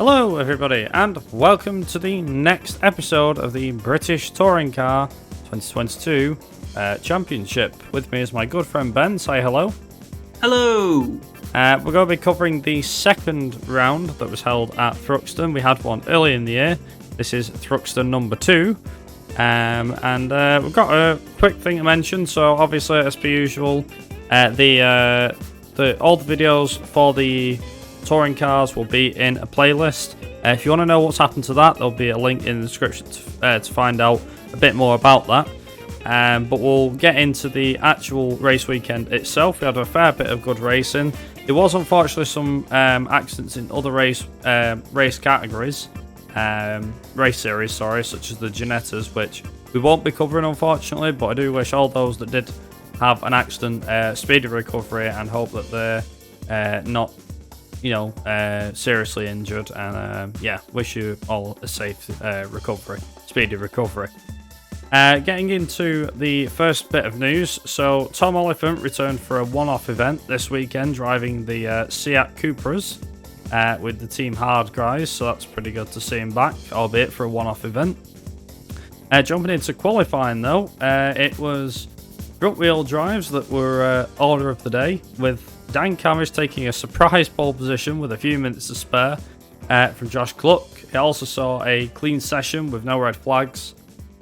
Hello everybody and welcome to the next episode of the British Touring Car 2022 Championship. With me is my good friend Ben. Say hello. Hello! We're going to be covering the second round that was held at Thruxton. We had one early in the year. This is Thruxton number 2. And we've got a quick thing to mention. So obviously, as per usual, all the videos for the touring cars will be in a playlist. If you want to know what's happened to that, there'll be a link in the description to find out a bit more about that. But we'll get into the actual race weekend itself. We had a fair bit of good racing. There was unfortunately some accidents in other race categories, race series, such as the Ginettas, which we won't be covering unfortunately. But I do wish all those that did have an accident speedy recovery and hope that they're not, seriously injured. And wish you all a safe speedy recovery. Getting into the first bit of news, so Tom Oliphant returned for a one-off event this weekend, driving the Seat Cupras with the Team Hard guys, so that's pretty good to see him back, albeit for a one-off event. Jumping into qualifying though, it was front wheel drives that were order of the day, with Dan Camish taking a surprise pole position with a few minutes to spare from Josh Cluck. He also saw a clean session with no red flags.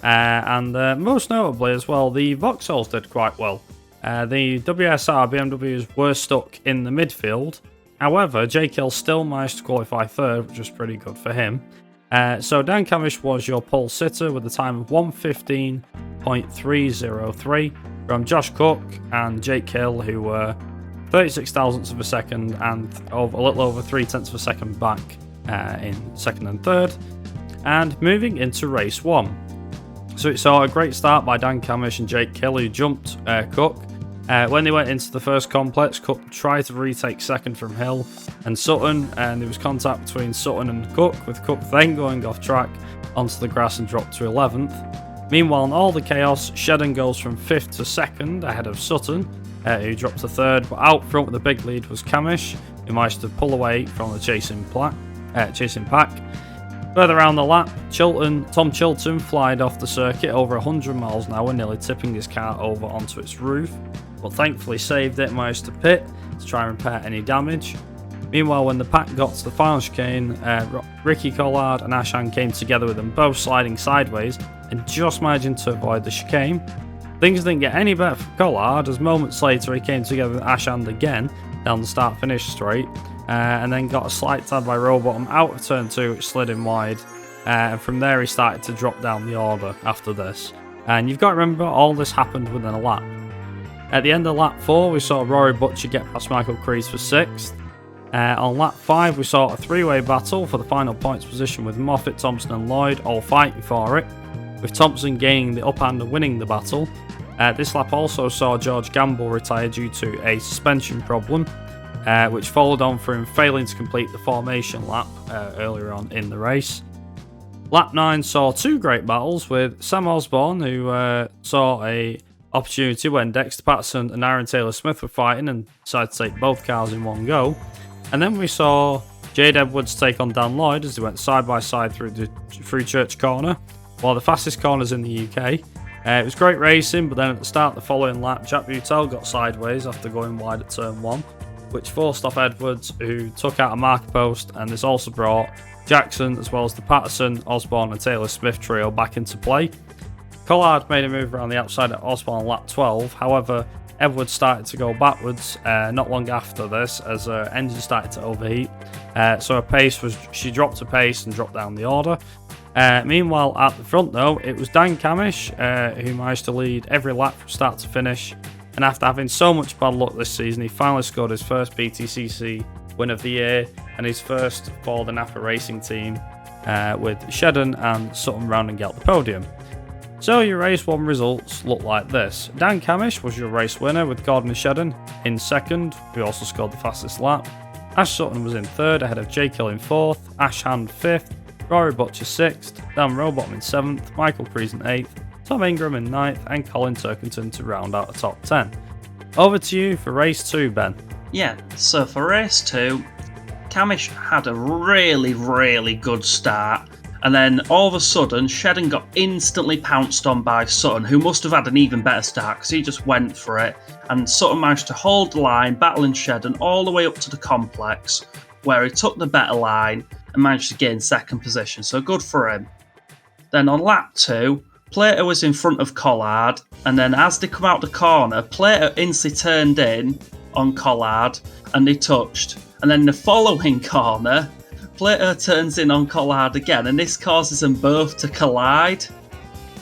And most notably as well, the Vauxhalls did quite well. The WSR BMWs were stuck in the midfield. However, Jake Hill still managed to qualify third, which was pretty good for him. So Dan Camish was your pole sitter with a time of 1:15.303 from Josh Cook and Jake Hill, who were 36 thousandths of a second and a little over 3/10 of a second back in second and third. And moving into race 1. So it saw a great start by Dan Camish and Jake Hill, who jumped Cook. When they went into the first complex, Cook tried to retake second from Hill and Sutton, and there was contact between Sutton and Cook, with Cook then going off track onto the grass and dropped to 11th. Meanwhile, in all the chaos, Shedden goes from 5th to 2nd ahead of Sutton, who dropped to 3rd, but out front with the big lead was Camish, who managed to pull away from the chasing pack. Further around the lap, Tom Chilton flied off the circuit over 100 miles an hour, nearly tipping his car over onto its roof, but thankfully saved it and managed to pit to try and repair any damage. Meanwhile, when the pack got to the final chicane, Ricky Collard and Ashan came together, with them both sliding sideways and just managing to avoid the chicane. Things didn't get any better for Collard, as moments later he came together with Ashan again down the start-finish straight, and then got a slight tad by Rowbottom out of turn 2, which slid him wide, and from there he started to drop down the order after this. And you've got to remember, all this happened within a lap. At the end of lap 4, we saw Rory Butcher get past Michael Crees for 6th. On lap 5, we saw a three-way battle for the final points position, with Moffat, Thompson and Lloyd all fighting for it, with Thompson gaining the upper-hand and winning the battle. This lap also saw George Gamble retire due to a suspension problem, which followed on for him failing to complete the formation lap earlier on in the race. Lap 9 saw two great battles, with Sam Osborne, who saw a opportunity when Dexter Patterson and Aaron Taylor-Smith were fighting and decided to take both cars in one go. And then we saw Jade Edwards take on Dan Lloyd as they went side by side through Church Corner, one of the fastest corners in the UK. It was great racing, but then at the start of the following lap, Jack Butel got sideways after going wide at turn 1, which forced off Edwards, who took out a marker post, and this also brought Jackson, as well as the Patterson, Osborne and Taylor-Smith trio back into play. Collard made a move around the outside at Osborne on lap 12, however, Edwards started to go backwards not long after this, as her engine started to overheat, so she dropped her pace and dropped down the order. Meanwhile, at the front though, it was Dan Camish who managed to lead every lap from start to finish, and after having so much bad luck this season, he finally scored his first BTCC win of the year and his first for the Napa Racing team, with Shedden and Sutton rounding out the podium. So your race 1 results look like this. Dan Camish was your race winner, with Gordon and Shedden in second, who also scored the fastest lap. Ash Sutton was in third ahead of Jake Hill in fourth, Ash Hand 5th, Rory Butcher 6th, Dan Rowbottom in 7th, Michael Crees in 8th, Tom Ingram in 9th, and Colin Turkington to round out the top 10. Over to you for race 2, Ben. Yeah, so for race 2, Camish had a really, really good start, and then all of a sudden, Shedden got instantly pounced on by Sutton, who must have had an even better start because he just went for it. And Sutton managed to hold the line, battling Shedden all the way up to the complex, where he took the better line and managed to gain second position. So good for him. Then on lap 2, Plato was in front of Collard, and then as they come out the corner, Plato instantly turned in on Collard and they touched. And then the following corner, Plato turns in on Collard again, and this causes them both to collide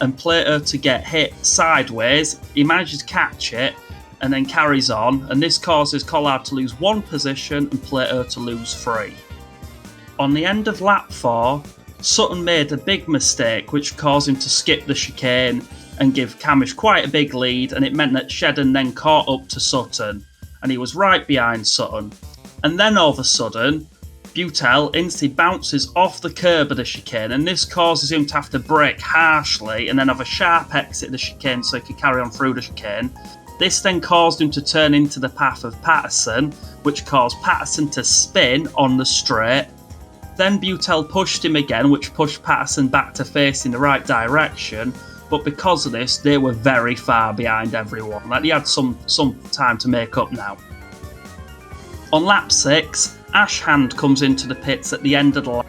and Plato to get hit sideways. He manages to catch it and then carries on, and this causes Collard to lose 1 position and Plato to lose 3. On the end of lap 4, Sutton made a big mistake which caused him to skip the chicane and give Camish quite a big lead, and it meant that Shedden then caught up to Sutton and he was right behind Sutton. And then all of a sudden, Butel instantly bounces off the curb of the chicane, and this causes him to have to brake harshly and then have a sharp exit of the chicane so he could carry on through the chicane. This then caused him to turn into the path of Patterson, which caused Patterson to spin on the straight. Then Butel pushed him again, which pushed Patterson back to facing the right direction, but because of this, they were very far behind everyone. Like, he had some time to make up now. On lap 6, Ash Hand comes into the pits at the end of the lap,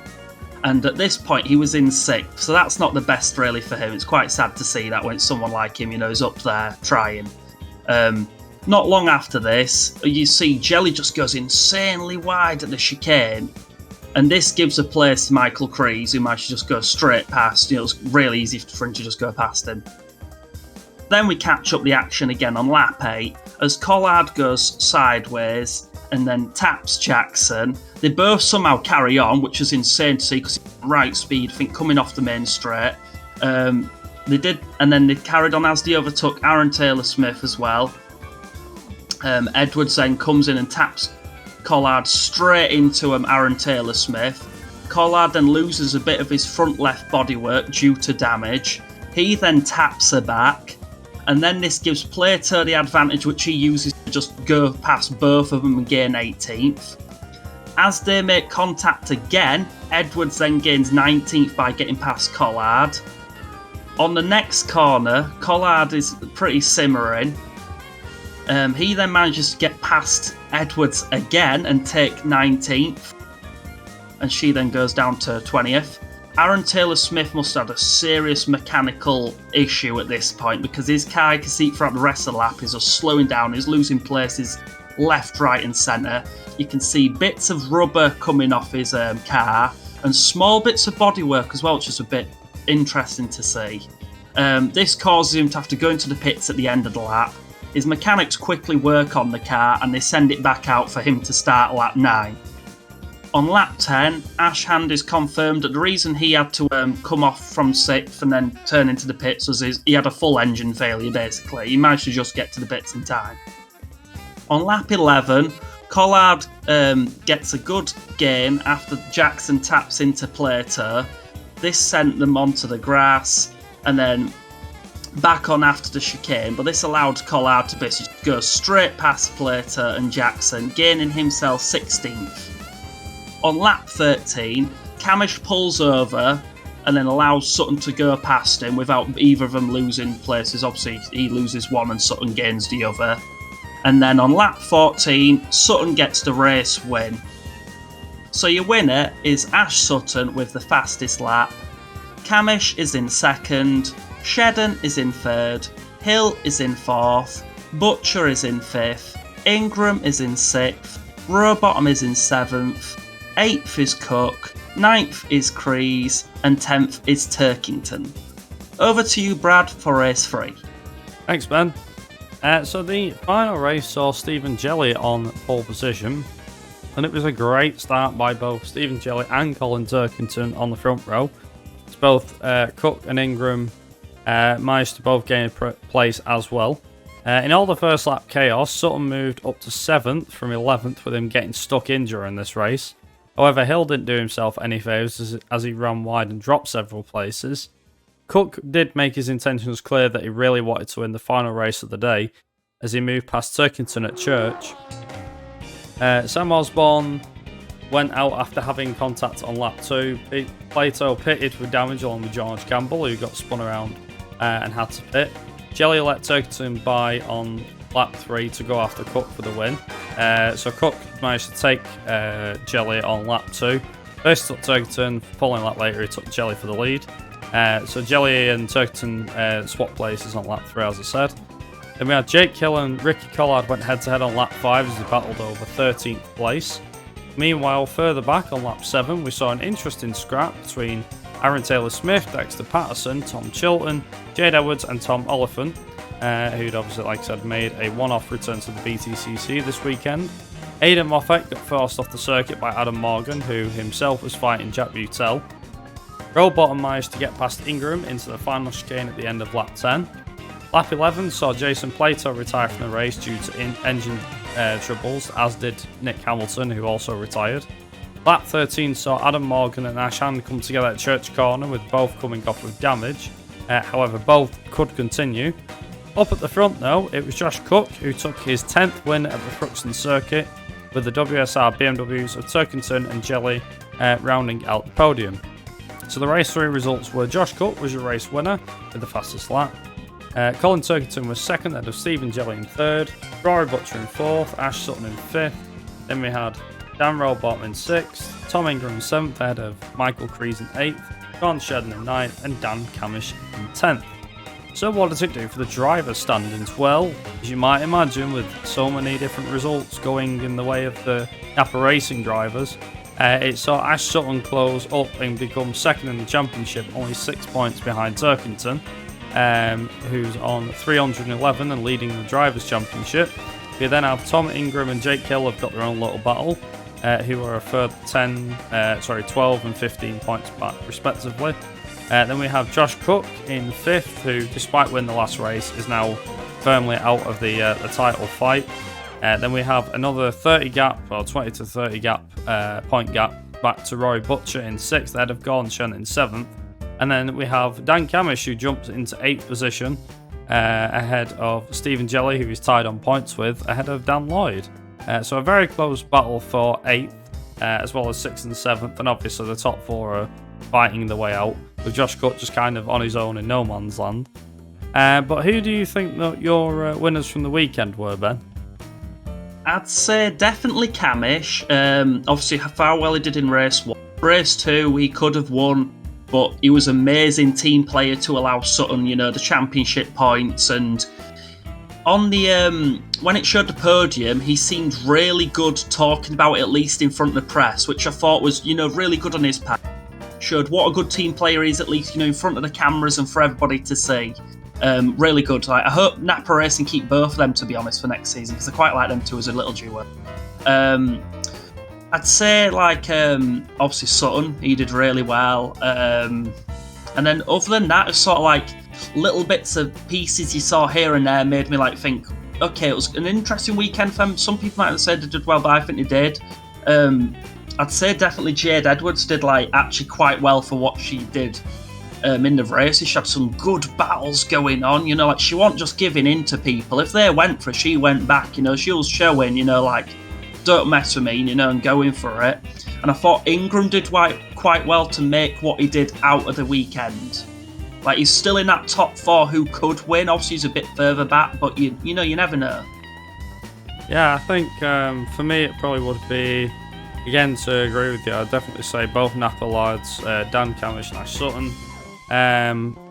and at this point he was in 6th, so that's not the best really for him. It's quite sad to see that when someone like him, is up there trying. Not long after this, you see Jelly just goes insanely wide at the chicane, and this gives a place to Michael Crees, who might just go straight past. It's really easy for him to just go past him. Then we catch up the action again on lap 8, as Collard goes sideways and then taps Jackson. They both somehow carry on, which is insane to see because it's right speed, I think, coming off the main straight. They did, and then they carried on as they overtook Aaron Taylor-Smith as well. Edwards then comes in and taps Collard straight into Aaron Taylor-Smith. Collard then loses a bit of his front left bodywork due to damage. He then taps her back, and then this gives Plato the advantage, which he uses to just go past both of them and gain 18th. As they make contact again, Edwards then gains 19th by getting past Collard. On the next corner, Collard is pretty simmering. He then manages to get past Edwards again and take 19th, and she then goes down to 20th. Aaron Taylor-Smith must have had a serious mechanical issue at this point because his car, you can see throughout the rest of the lap, is just slowing down. He's losing places left, right and centre. You can see bits of rubber coming off his car and small bits of bodywork as well, which is a bit interesting to see. This causes him to have to go into the pits at the end of the lap. His mechanics quickly work on the car and they send it back out for him to start lap 9. On lap 10, Ash Hand is confirmed that the reason he had to come off from 6th and then turn into the pits was he had a full engine failure, basically. He managed to just get to the pits in time. On lap 11, Collard gets a good gain after Jackson taps into Plato. This sent them onto the grass and then back on after the chicane, but this allowed Collard to basically go straight past Plato and Jackson, gaining himself 16th. On lap 13, Camish pulls over and then allows Sutton to go past him without either of them losing places. Obviously, he loses one and Sutton gains the other. And then on lap 14, Sutton gets the race win. So your winner is Ash Sutton with the fastest lap. Camish is in 2nd, Shedden is in 3rd, Hill is in 4th, Butcher is in 5th, Ingram is in 6th, Rowbottom is in 7th, 8th is Cook, 9th is Crees, and 10th is Turkington. Over to you, Brad, for race 3. Thanks, Ben. So the final race saw Stephen Jelly on pole position, and it was a great start by both Stephen Jelly and Colin Turkington on the front row. It's both Cook and Ingram managed to both gain a place as well. In all the first lap chaos, Sutton moved up to 7th from 11th with him getting stuck in during this race. However, Hill didn't do himself any favours as he ran wide and dropped several places. Cook did make his intentions clear that he really wanted to win the final race of the day as he moved past Turkington at Church. Sam Osborne went out after having contact on lap 2. Plato pitted with damage along with George Campbell, who got spun around and had to pit. Jelly let Turkington by on lap 3 to go after Cook for the win. So Cook managed to take Jelly on lap 2. First took Turkington, following lap later he took Jelly for the lead. So Jelly and Turkington swapped places on lap 3, as I said. Then we had Jake Hill and Ricky Collard went head to head on lap 5 as they battled over 13th place. Meanwhile, further back on lap 7, we saw an interesting scrap between Aaron Taylor-Smith, Dexter Patterson, Tom Chilton, Jade Edwards and Tom Oliphant, who'd obviously, like I said, made a one-off return to the BTCC this weekend. Aidan Moffat got forced off the circuit by Adam Morgan, who himself was fighting Jack Butel. Rowbottom managed to get past Ingram into the final chicane at the end of lap 10. Lap 11 saw Jason Plato retire from the race due to engine troubles, as did Nick Hamilton, who also retired. Lap 13 saw Adam Morgan and Ash Hand come together at Church Corner, with both coming off with damage. However, both could continue. Up at the front though, it was Josh Cook who took his 10th win at the Thruxton circuit, with the WSR BMWs of Turkington and Jelly rounding out the podium. So the race 3 results were: Josh Cook was your race winner with the fastest lap. Colin Turkington was second ahead of Stephen Jelly in third, Rory Butcher in fourth, Ash Sutton in fifth. Then we had Dan Rowbottom in sixth, Tom Ingram in seventh ahead of Michael Crees in eighth, John Shedden in ninth, and Dan Camish in 10th. So what does it do for the driver standings? Well, as you might imagine, with so many different results going in the way of the Napa Racing drivers, it saw Ash Sutton close up and become second in the championship, only 6 points behind Turkington, who's on 311 and leading the Drivers' Championship. We then have Tom Ingram and Jake Hill have got their own little battle, who are a further 12 and 15 points back respectively. Then we have Josh Cook in 5th, who, despite winning the last race, is now firmly out of the title fight. Then we have another 20 to 30 point gap back to Rory Butcher in 6th, ahead of Gordon Shen in 7th. And then we have Dan Camish, who jumps into 8th position, ahead of Stephen Jelly, who he's tied on points with, ahead of Dan Lloyd. So a very close battle for 8th, as well as 6th and 7th, and obviously the top 4 are fighting the way out, with Josh Cook just kind of on his own in no man's land. But who do you think that your winners from the weekend were, Ben? I'd say definitely Camish. Obviously, how well he did in race 1. Race 2, he could have won, but he was an amazing team player to allow Sutton, the championship points. And on the when it showed the podium, he seemed really good talking about it, at least in front of the press, which I thought was, really good on his part. Showed what a good team player he is, at least, in front of the cameras and for everybody to see. Really good. I hope Napa Racing keep both of them, to be honest, for next season, because I quite like them two as a little duo. I'd say, obviously Sutton, he did really well. And then other than that, it's sort of little bits of pieces you saw here and there made me think, okay, it was an interesting weekend for them. Some people might have said they did well, but I think they did. I'd say definitely Jade Edwards did actually quite well for what she did in the race. She had some good battles going on, she wasn't just giving in to people. If they went for it, she went back, she was showing, don't mess with me, and going for it. And I thought Ingram did quite well to make what he did out of the weekend. He's still in that top 4 who could win. Obviously he's a bit further back, but you never know. Yeah, I think for me it probably would be, again, to agree with you, I'd definitely say both Napa lads, Dan Camish and Ash Sutton.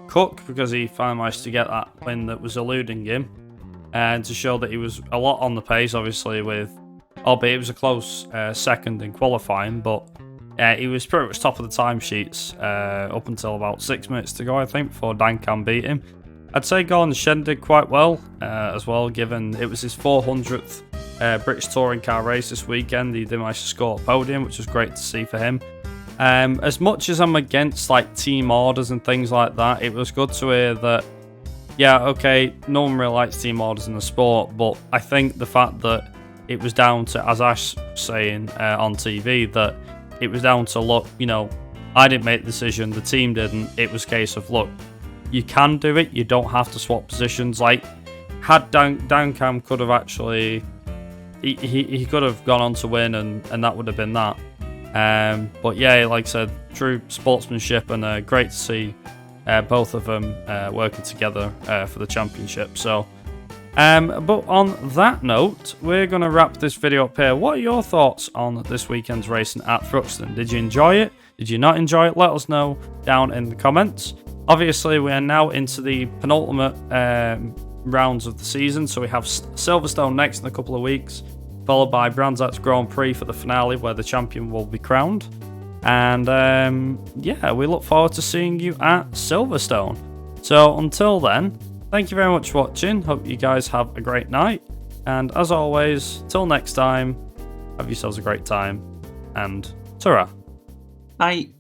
Cook, because he finally managed to get that win that was eluding him, and to show that he was a lot on the pace, obviously, albeit it was a close second in qualifying, but he was pretty much top of the timesheets up until about 6 minutes to go, I think, before Dan Cam beat him. I'd say Gordon Shen did quite well as well, given it was his 400th British Touring Car race this weekend. He did manage to score a podium, which was great to see for him. As much as I'm against team orders and things like that, it was good to hear that, yeah, okay, no one really likes team orders in the sport, but I think the fact that it was down to, as Ash was saying on TV, that it was down to, look, I didn't make the decision, the team didn't. It was a case of, look, you can do it, you don't have to swap positions. Had Dan Cam could have actually, he could have gone on to win, and that would have been that. But yeah, like I said, true sportsmanship, and great to see both of them working together for the championship. So, but on that note, we're going to wrap this video up here. What are your thoughts on this weekend's racing at Thruxton? Did you enjoy it? Did you not enjoy it? Let us know down in the comments. Obviously, we are now into the penultimate rounds of the season, so we have Silverstone next in a couple of weeks, followed by Brands Hatch Grand Prix for the finale, where the champion will be crowned. And yeah, we look forward to seeing you at Silverstone. So until then, thank you very much for watching. Hope you guys have a great night. And as always, till next time, have yourselves a great time. And ta-ra. Bye.